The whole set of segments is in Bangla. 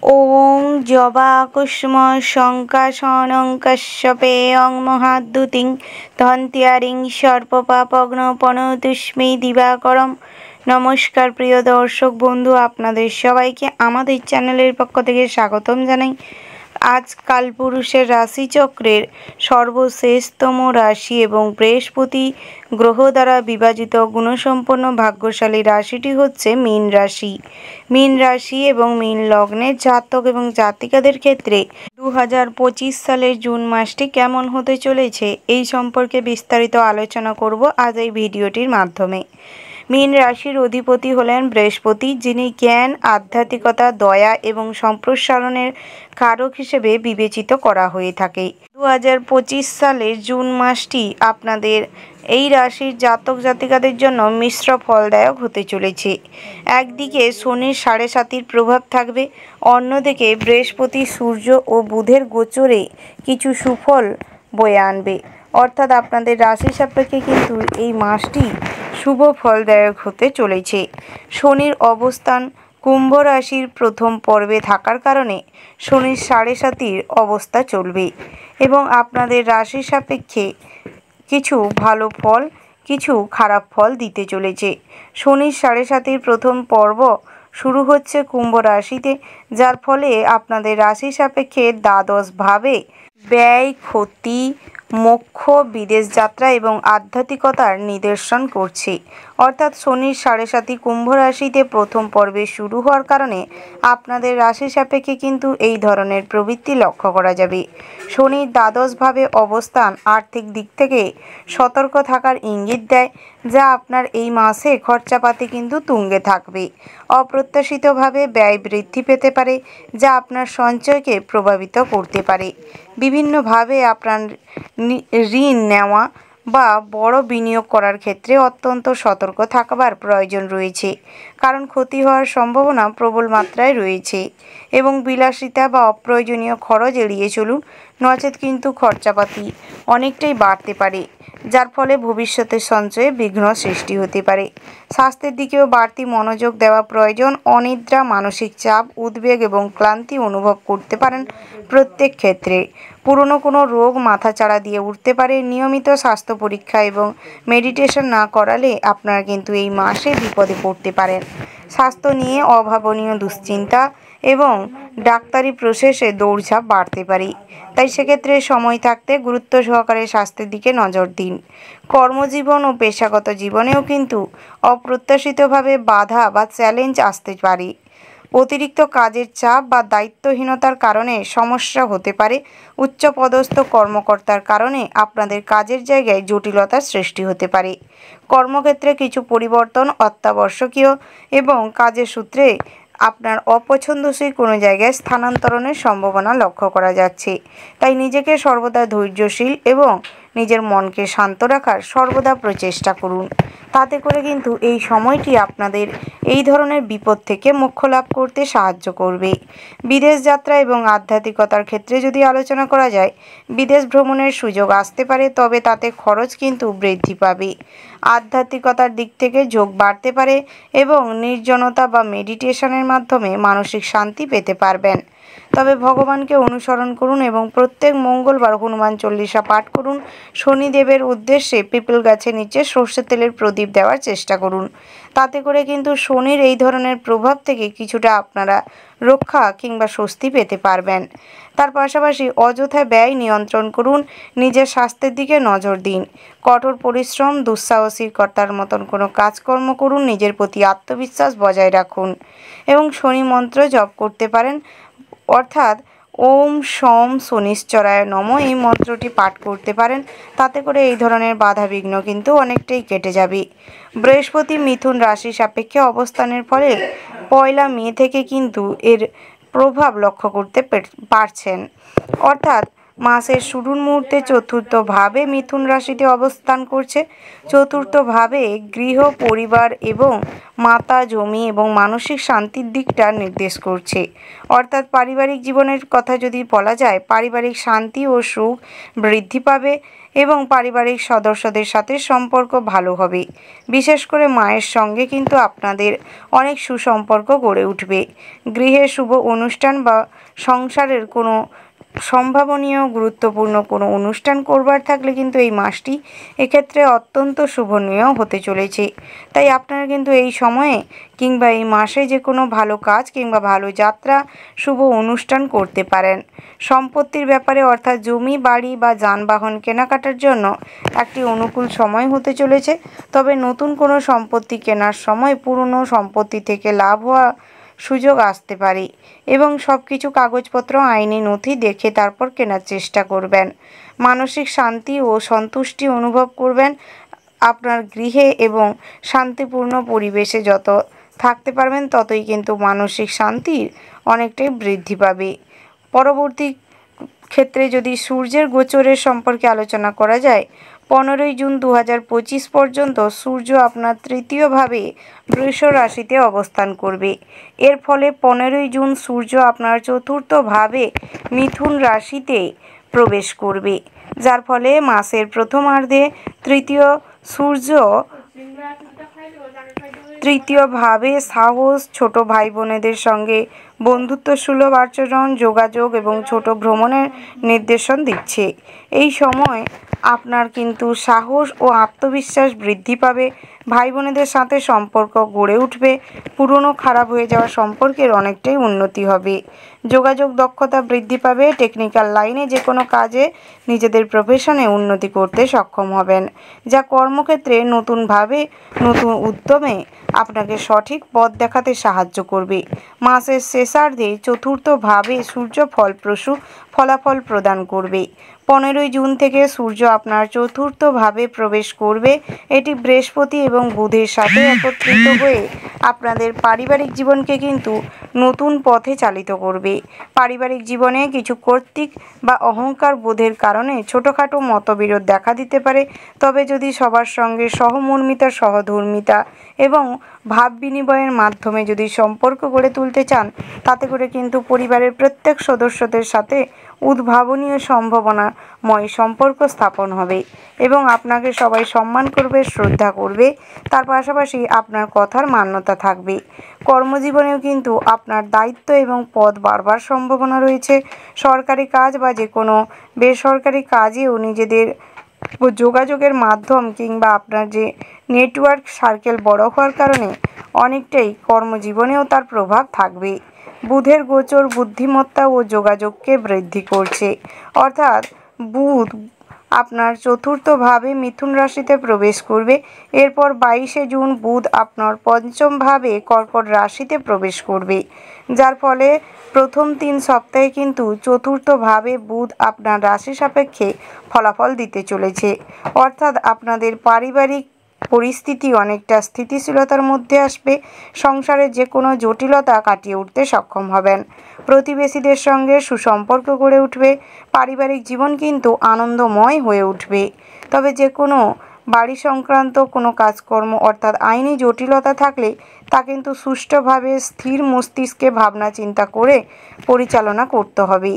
ॐ जबाकुसुमशङ्काशनं कश्यपेयं महाद्युतिं ধন্ত্যারিং সর্বপাপগ্নপনতুস্মি দিবাকরম। নমস্কার প্রিয় দর্শক বন্ধু, আপনাদের সবাইকে আমাদের চ্যানেলের পক্ষ থেকে স্বাগতম জানাই। আজ কালপুরুষের রাশিচক্রের সর্বশেষতম রাশি এবং বৃহস্পতি গ্রহ দ্বারা বিভাজিত গুণসম্পন্ন ভাগ্যশালী রাশিটি হচ্ছে মীন রাশি। মীন রাশি এবং মীন লগ্নের জাতক এবং জাতিকাদের ক্ষেত্রে 2025 সালের জুন মাসটি কেমন হতে চলেছে এই সম্পর্কে বিস্তারিত আলোচনা করব আজ এই ভিডিওটির মাধ্যমে। মীন রাশির অধিপতি হলেন বৃহস্পতি, যিনি জ্ঞান, আধ্যাত্মিকতা, দয়া এবং সম্প্রসারণের কারক হিসেবে বিবেচিত করা হয়ে থাকে। 2025 সালের জুন মাসটি আপনাদের এই রাশির জাতক জাতিকাদের জন্য মিশ্র ফলদায়ক হতে চলেছে। একদিকে শনির 7.5 প্রভাব থাকবে, অন্যদিকে বৃহস্পতি, সূর্য ও বুধের গোচরে কিছু সুফল বয়ে আনবে। অর্থাৎ আপনাদের রাশি সাপেক্ষে কিন্তু এই মাসটি শুভ ফলদায়ক হতে চলেছে। শনির অবস্থান কুম্ভ রাশির প্রথম পর্বে থাকার কারণে শনির 7.5 অবস্থা চলবে এবং আপনাদের রাশি সাপেক্ষে কিছু ভালো ফল, কিছু খারাপ ফল দিতে চলেছে। শনির 7.5 প্রথম পর্ব শুরু হচ্ছে কুম্ভ রাশিতে, যার ফলে আপনাদের রাশি সাপেক্ষে দ্বাদশভাবে ব্যয়, ক্ষতি, মোক্ষ, বিদেশ যাত্রা এবং আধ্যাত্মিকতার নিদর্শন করছে। অর্থাৎ শনির 7.5 কুম্ভ রাশিতে প্রথম পর্বে শুরু হওয়ার কারণে আপনাদের রাশি সাপেক্ষে কিন্তু এই ধরনের প্রবৃত্তি লক্ষ্য করা যাবে। শনির দ্বাদশভাবে অবস্থান আর্থিক দিক থেকে সতর্ক থাকার ইঙ্গিত দেয়, যা আপনার এই মাসে খরচাপাতি কিন্তু তুঙ্গে থাকবে। অপ্রত্যাশিতভাবে ব্যয় বৃদ্ধি পেতে পারে, যা আপনার সঞ্চয়কে প্রভাবিত করতে পারে। বিভিন্নভাবে আপনার ঋণ নেওয়া বা বড় বিনিয়োগ করার ক্ষেত্রে অত্যন্ত সতর্ক থাকবার প্রয়োজন রয়েছে, কারণ ক্ষতি হওয়ার সম্ভাবনা প্রবল মাত্রায় রয়েছে। এবং বিলাসিতা বা অপ্রয়োজনীয় খরচ এড়িয়ে চলুন, নচেত কিন্তু খরচাপাতি অনেকটাই বাড়তে পারে, যার ফলে ভবিষ্যতে সঞ্চয়ে বিঘ্ন সৃষ্টি হতে পারে। স্বাস্থ্যের দিকেও বাড়তি মনোযোগ দেওয়া প্রয়োজন। অনিদ্রা, মানসিক চাপ, উদ্বেগ এবং ক্লান্তি অনুভব করতে পারেন প্রত্যেক ক্ষেত্রে। পুরনো কোনো রোগ মাথাচাড়া দিয়ে উঠতে পারে। নিয়মিত স্বাস্থ্য পরীক্ষা এবং মেডিটেশন না করালে আপনারা কিন্তু এই মাসে বিপদে পড়তে পারেন। স্বাস্থ্য নিয়ে অভাবনীয় দুশ্চিন্তা এবং ডাক্তারি প্রসেসে দৌড়ঝাঁপ বাড়তে পারে, তাই সেক্ষেত্রে সময় থাকতে গুরুত্ব সহকারে স্বাস্থ্যের দিকে নজর দিন। কর্মজীবন ও পেশাগত জীবনেও কিন্তু অপ্রত্যাশিতভাবে বাধা বা চ্যালেঞ্জ আসতে পারে। অতিরিক্ত কাজের চাপ বা দায়িত্বহীনতার কারণে সমস্যা হতে পারে। উচ্চপদস্থ কর্মকর্তার কারণে আপনাদের কাজের জায়গায় জটিলতার সৃষ্টি হতে পারে। কর্মক্ষেত্রে কিছু পরিবর্তন অত্যাবশ্যকীয় এবং কাজের সূত্রে আপনার অপছন্দসই কোনো জায়গায় স্থানান্তরণের সম্ভাবনা লক্ষ্য করা যাচ্ছে। তাই নিজেকে সর্বদা ধৈর্যশীল এবং নিজের মনকে শান্ত রাখার সর্বদা প্রচেষ্টা করুন। তাতে করে কিন্তু এই সময়টি আপনাদের এই ধরনের বিপদ থেকে মোক্ষ লাভ করতে সাহায্য করবে। বিদেশ যাত্রা এবং আধ্যাত্মিকতার ক্ষেত্রে যদি আলোচনা করা যায়, বিদেশ ভ্রমণের সুযোগ আসতে পারে, তবে তাতে খরচ কিন্তু বৃদ্ধি পাবে। আধ্যাত্মিকতার দিক থেকে ঝোঁক বাড়তে পারে এবং নির্জনতা বা মেডিটেশনের মাধ্যমে মানসিক শান্তি পেতে পারবেন। তবে ভগবানকে অনুসরণ করুন এবং প্রত্যেক মঙ্গলবার হনুমান চল্লিশা পাঠ করুন। শনিদেবের উদ্দেশ্যে পিপল গাছের নিচে সর্ষের তেলের প্রদীপ দেওয়ার চেষ্টা করুন। তাতে করে কিন্তু শনির এই ধরনের প্রভাব থেকে কিছুটা আপনারা রক্ষা কিংবা স্বস্তি পেতে পারবেন। তার পাশাপাশি অযথা ব্যয় নিয়ন্ত্রণ করুন। নিজের স্বাস্থ্যের দিকে নজর দিন। কঠোর পরিশ্রম, দুঃসাহসিকতার মতন কোনো কাজকর্ম করুন। নিজের প্রতি আত্মবিশ্বাস বজায় রাখুন এবং শনি মন্ত্র জপ করতে পারেন, অর্থাৎ ওম শম শনিশ্চরায় নমঃ এই মন্ত্রটি পাঠ করতে পারেন। তাতে করে এই ধরনের বাধা বিঘ্ন কিন্তু অনেকটাই কেটে যাবে। বৃহস্পতি মিথুন রাশি সাপেক্ষে অবস্থানের ফলে 1 মে থেকে কিন্তু এর প্রভাব লক্ষ্য করতে পারছেন। অর্থাৎ মাসের শুরুর মুহূর্তে চতুর্থভাবে মিথুন রাশিতে অবস্থান করছে। চতুর্থভাবে গৃহ, পরিবার এবং মাতা, জমি এবং মানসিক শান্তির দিকটা নির্দেশ করছে। অর্থাৎ পারিবারিক জীবনের কথা যদি বলা যায়, পারিবারিক শান্তি ও সুখ বৃদ্ধি পাবে এবং পারিবারিক সদস্যদের সাথে সম্পর্ক ভালো হবে। বিশেষ করে মায়ের সঙ্গে কিন্তু আপনাদের অনেক সুসম্পর্ক গড়ে উঠবে। গৃহে শুভ অনুষ্ঠান বা সংসারের কোনো সম্ভাবনীয় গুরুত্বপূর্ণ কোনো অনুষ্ঠান করবার থাকলে কিন্তু এই মাসটি এক্ষেত্রে অত্যন্ত শুভনীয় হতে চলেছে। তাই আপনারা কিন্তু এই সময়ে কিংবা এই মাসে যে কোনো ভালো কাজ কিংবা ভালো যাত্রা শুভ অনুষ্ঠান করতে পারেন। সম্পত্তির ব্যাপারে অর্থাৎ জমি বাড়ি বা যানবাহন কেনাকাটার জন্য একটি অনুকূল সময় হতে চলেছে। তবে নতুন কোনো সম্পত্তি কেনার সময় পুরনো সম্পত্তি থেকে লাভ হওয়া সুযোগ আসতে পারে এবং সব কিছু কাগজপত্র আইনি নথি দেখে তারপর কেনার চেষ্টা করবেন। মানসিক শান্তি ও সন্তুষ্টি অনুভব করবেন। আপনার গৃহে এবং শান্তিপূর্ণ পরিবেশে যত থাকতে পারবেন ততই কিন্তু মানসিক শান্তির অনেকটাই বৃদ্ধি পাবে। পরবর্তী ক্ষেত্রে যদি সূর্যের গোচরের সম্পর্কে আলোচনা করা যায়, 15ই জুন 2025 পর্যন্ত সূর্য আপনার তৃতীয়ভাবে বৃষ রাশিতে অবস্থান করবে। এর ফলে 15ই জুন সূর্য আপনার চতুর্থভাবে মিথুন রাশিতে প্রবেশ করবে, যার ফলে মাসের প্রথমার্ধে সূর্য তৃতীয়ভাবে সাহস, ছোট ভাই বোনেদের সঙ্গে বন্ধুত্বসুলভ আচরণ, যোগাযোগ এবং ছোট ভ্রমণের নির্দেশন দিচ্ছে। এই সময় আপনার কিন্তু সাহস ও আত্মবিশ্বাস বৃদ্ধি পাবে। ভাই বোনেদের সাথে সম্পর্ক গড়ে উঠবে। পুরনো খারাপ হয়ে যাওয়া সম্পর্কের অনেকটাই উন্নতি হবে। যোগাযোগ দক্ষতা বৃদ্ধি পাবে। টেকনিক্যাল লাইনে যে কোনো কাজে নিজেদের প্রফেশনে উন্নতি করতে সক্ষম হবেন, যা কর্মক্ষেত্রে নতুন উদ্যমে আপনাকে সঠিক পথ দেখাতে সাহায্য করবে। মাসের শেষার্ধে চতুর্থভাবে সূর্য ফলপ্রসূ ফলাফল প্রদান করবে। 15ই জুন থেকে সূর্য আপনার চতুর্থভাবে প্রবেশ করবে। এটি বৃহস্পতি এবং বুধের সাথে একত্রিত হয়ে আপনাদের পারিবারিক জীবনকে কিন্তু নতুন পথে চালিত করবে। পারিবারিক জীবনে কিছু কর্তৃক বা অহংকার বোধের কারণে ছোটোখাটো মতবিরোধ দেখা দিতে পারে। তবে যদি সবার সঙ্গে সহমর্মিতা, সহধর্মিতা এবং ভাব বিনিময়ের মাধ্যমে যদি সম্পর্ক গড়ে তুলতে চান, তাতে করে কিন্তু পরিবারের প্রত্যেক সদস্যদের সাথে উদ্ভাবনীয় সম্ভাবনাময় সম্পর্ক স্থাপন হবে এবং আপনাকে সবাই সম্মান করবে, শ্রদ্ধা করবে। তার পাশাপাশি আপনার কথার মান্যতা থাকবে। কর্মজীবনেও কিন্তু আপনার দায়িত্ব এবং পদ বাড়বার সম্ভাবনা রয়েছে। সরকারি কাজ বা যে কোনো বেসরকারি কাজেও নিজেদের যোগাযোগের মাধ্যম কিংবা আপনার যে নেটওয়ার্ক সার্কেল বড় হওয়ার কারণে অনেকটাই কর্মজীবনেও তার প্রভাব থাকবে। বুধের গোচর বুদ্ধিমত্তা ও যোগাযোগকে বৃদ্ধি করছে, অর্থাৎ বুধ আপনার চতুর্থভাবে মিথুন রাশিতে প্রবেশ করবে। এরপর 22শে জুন বুধ আপনার পঞ্চমভাবে কর্কট রাশিতে প্রবেশ করবে, যার ফলে প্রথম 3 সপ্তাহে কিন্তু চতুর্থভাবে বুধ আপনার রাশি সাপেক্ষে ফলাফল দিতে চলেছে। অর্থাৎ আপনাদের পারিবারিক পরিস্থিতি অনেকটা স্থিতিশীলতার মধ্যে আসবে। সংসারের যে কোনো জটিলতা কাটিয়ে উঠতে সক্ষম হবেন। প্রতিবেশীদের সঙ্গে সুসম্পর্ক গড়ে উঠবে। পারিবারিক জীবন কিন্তু আনন্দময় হয়ে উঠবে। তবে যে কোনো বাড়ি সংক্রান্ত কোনো কাজকর্ম অর্থাৎ আইনি জটিলতা থাকলে তা কিন্তু সুষ্ঠুভাবে স্থির মস্তিষ্কে ভাবনা চিন্তা করে পরিচালনা করতে হবে।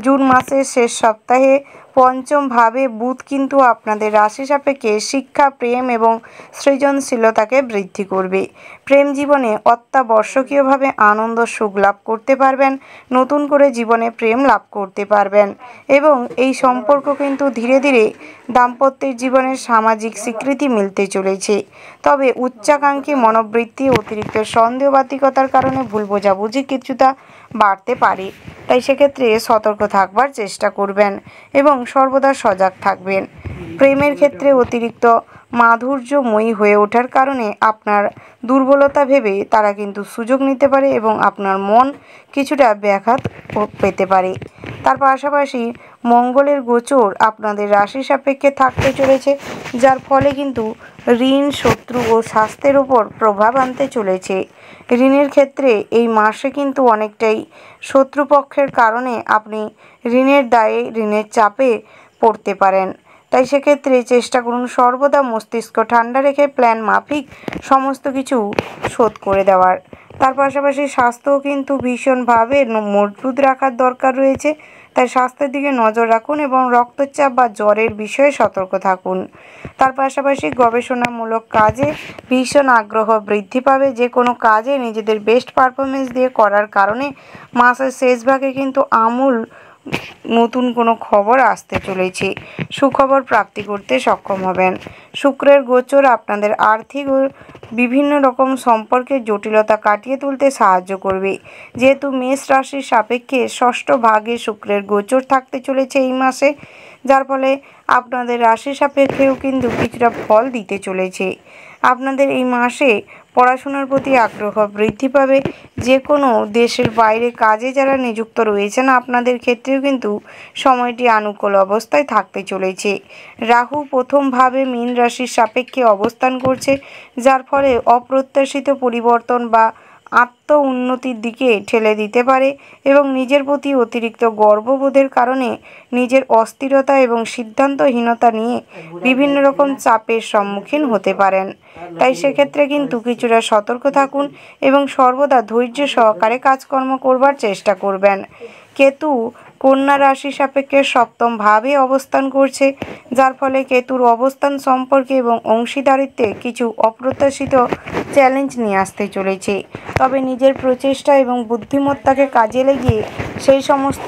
জুন মাসের শেষ সপ্তাহে পঞ্চমভাবে বুধ কিন্তু আপনাদের রাশি সাপেক্ষে শিক্ষা, প্রেম এবং সৃজনশীলতাকে বৃদ্ধি করবে। প্রেম জীবনে অত্যাবশ্যকীয়ভাবে আনন্দ সুখ লাভ করতে পারবেন। নতুন করে জীবনে প্রেম লাভ করতে পারবেন এবং এই সম্পর্ক কিন্তু ধীরে ধীরে দাম্পত্যের জীবনের সামাজিক স্বীকৃতি মিলতে চলেছে। তবে উচ্চাকাঙ্ক্ষী মনোবৃত্তি, অতিরিক্ত সন্দেহবাতিকতার কারণে ভুল বোঝাবুঝি কিছুটা বাড়তে পারে। তাই সেক্ষেত্রে সতর্ক থাকবার চেষ্টা করবেন এবং সর্বদা সজাগ থাকবেন। প্রেমের ক্ষেত্রে অতিরিক্ত মাধুর্যময়ী হয়ে ওঠার কারণে আপনার দুর্বলতা ভেবে তারা কিন্তু সুযোগ নিতে পারে এবং আপনার মন কিছুটা ব্যাঘাত পেতে পারে। তার পাশাপাশি মঙ্গলের গোচর আপনাদের রাশি সাপেক্ষে থাকতে চলেছে, যার ফলে কিন্তু ঋণ, শত্রু ও স্বাস্থ্যের উপর প্রভাব আনতে চলেছে। ঋণের ক্ষেত্রে এই মাসে কিন্তু অনেকটাই শত্রুপক্ষের কারণে আপনি ঋণের দায়ে, ঋণের চাপে পড়তে পারেন। তাই সেক্ষেত্রে চেষ্টা করুন সর্বদা মস্তিষ্ক ঠান্ডা রেখে প্ল্যান মাফিক সমস্ত কিছু শোধ করে দেওয়ার। তার পাশাপাশি স্বাস্থ্যও কিন্তু ভীষণভাবে মজবুত রাখার দরকার রয়েছে। তাই স্বাস্থ্যের দিকে নজর রাখুন এবং রক্তচাপ বা জ্বরের বিষয়ে সতর্ক থাকুন। তার পাশাপাশি গবেষণামূলক কাজে ভীষণ আগ্রহ বৃদ্ধি পাবে। যে কোনো কাজে নিজেদের বেস্ট পারফরমেন্স দিয়ে করার কারণে মাসের শেষ ভাগে কিন্তু আমূল নতুন কোনো খবর আসতে চলেছে। সুখবর প্রাপ্তি করতে সক্ষম হবেন। শুক্রের গোচর আপনাদের আর্থিক ও বিভিন্ন রকম সম্পর্কের জটিলতা কাটিয়ে তুলতে সাহায্য করবে। যেহেতু মেষ রাশির সাপেক্ষে ষষ্ঠ ভাগে শুক্রের গোচর থাকতে চলেছে এই মাসে, যার ফলে আপনাদের রাশি সাপেক্ষেও কিন্তু কিছুটা ফল দিতে চলেছে। আপনাদের এই মাসে পড়াশোনার প্রতি আগ্রহ বৃদ্ধি পাবে। যে কোনো দেশের বাইরে কাজে যারা নিযুক্ত রয়েছেন আপনাদের ক্ষেত্রেও কিন্তু সময়টি আনুকূল অবস্থায় থাকতে চলেছে। রাহু প্রথমভাবে মীন রাশির সাপেক্ষে অবস্থান করছে, যার ফলে অপ্রত্যাশিত পরিবর্তন বা আত্ম উন্নতির দিকে ঠেলে দিতে পারে এবং নিজের প্রতি অতিরিক্ত গর্ববোধের কারণে নিজের অস্থিরতা এবং সিদ্ধান্তহীনতা নিয়ে বিভিন্ন রকম চাপের সম্মুখীন হতে পারেন। তাই সেক্ষেত্রে কিন্তু কিছুটা সতর্ক থাকুন এবং সর্বদা ধৈর্য সহকারে কাজকর্ম করবার চেষ্টা করবেন। কেতু কন্যা রাশি সাপেক্ষে সপ্তমভাবে অবস্থান করছে, যার ফলে কেতুর অবস্থান সম্পর্কে এবং অংশীদারিত্বে কিছু অপ্রত্যাশিত চ্যালেঞ্জ নিয়ে আসতে চলেছে। তবে নিজের প্রচেষ্টা এবং বুদ্ধিমত্তাকে কাজে লাগিয়ে সেই সমস্ত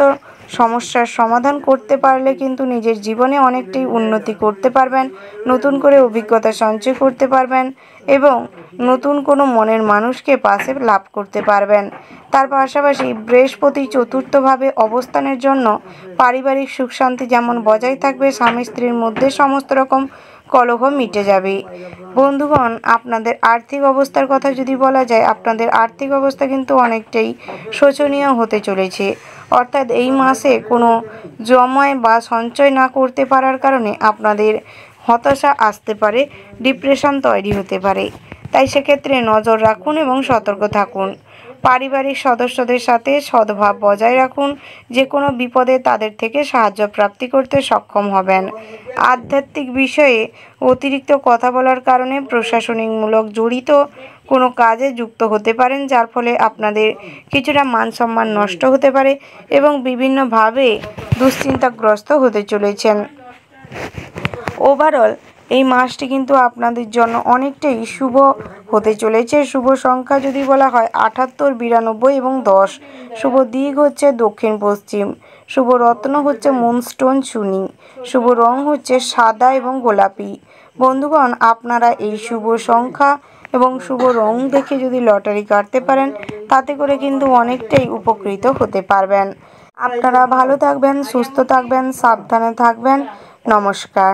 সমস্যার সমাধান করতে পারলে কিন্তু নিজের জীবনে অনেকটাই উন্নতি করতে পারবেন, নতুন করে অভিজ্ঞতা সঞ্চয় করতে পারবেন এবং নতুন কোনো মনের মানুষকে পাশে লাভ করতে পারবেন। তার পাশাপাশি বৃহস্পতি চতুর্থভাবে অবস্থানের জন্য পারিবারিক সুখ শান্তি যেমন বজায় থাকবে, স্বামী স্ত্রীর মধ্যে সমস্ত রকম কলহ মিটে যাবে। বন্ধুগণ, আপনাদের আর্থিক অবস্থার কথা যদি বলা যায়, আপনাদের আর্থিক অবস্থা কিন্তু অনেকটাই শোচনীয় হতে চলেছে। অর্থাৎ এই মাসে কোনো জমায় বা সঞ্চয় না করতে পারার কারণে আপনাদের হতাশা আসতে পারে, ডিপ্রেশন তৈরি হতে পারে। তাই সেক্ষেত্রে নজর রাখুন এবং সতর্ক থাকুন। পারিবারিক সদস্যদের সাথে সদ্ভাব বজায় রাখুন। যে কোনো বিপদে তাদের থেকে সাহায্য প্রাপ্তি করতে সক্ষম হবেন। আধ্যাত্মিক বিষয়ে অতিরিক্ত কথা বলার কারণে প্রশাসনিকমূলক জড়িত কোনো কাজে যুক্ত হতে পারেন, যার ফলে আপনাদের কিছুটা মান সম্মান নষ্ট হতে পারে এবং বিভিন্নভাবে দুশ্চিন্তাগ্রস্ত হতে চলেছেন। ওভারঅল এই মাসটি কিন্তু আপনাদের জন্য অনেকটাই শুভ হতে চলেছে। শুভ সংখ্যা যদি বলা হয় 78, 92 এবং 10। শুভ দিক হচ্ছে দক্ষিণ পশ্চিম। শুভ রত্ন হচ্ছে মুনস্টোন চুনি। শুভ রং হচ্ছে সাদা এবং গোলাপি। বন্ধুগণ, আপনারা এই শুভ সংখ্যা এবং শুভ রং দেখে যদি লটারি কাটতে পারেন, তাতে করে কিন্তু অনেকটাই উপকৃত হতে পারবেন। আপনারা ভালো থাকবেন, সুস্থ থাকবেন, সাবধানে থাকবেন। নমস্কার।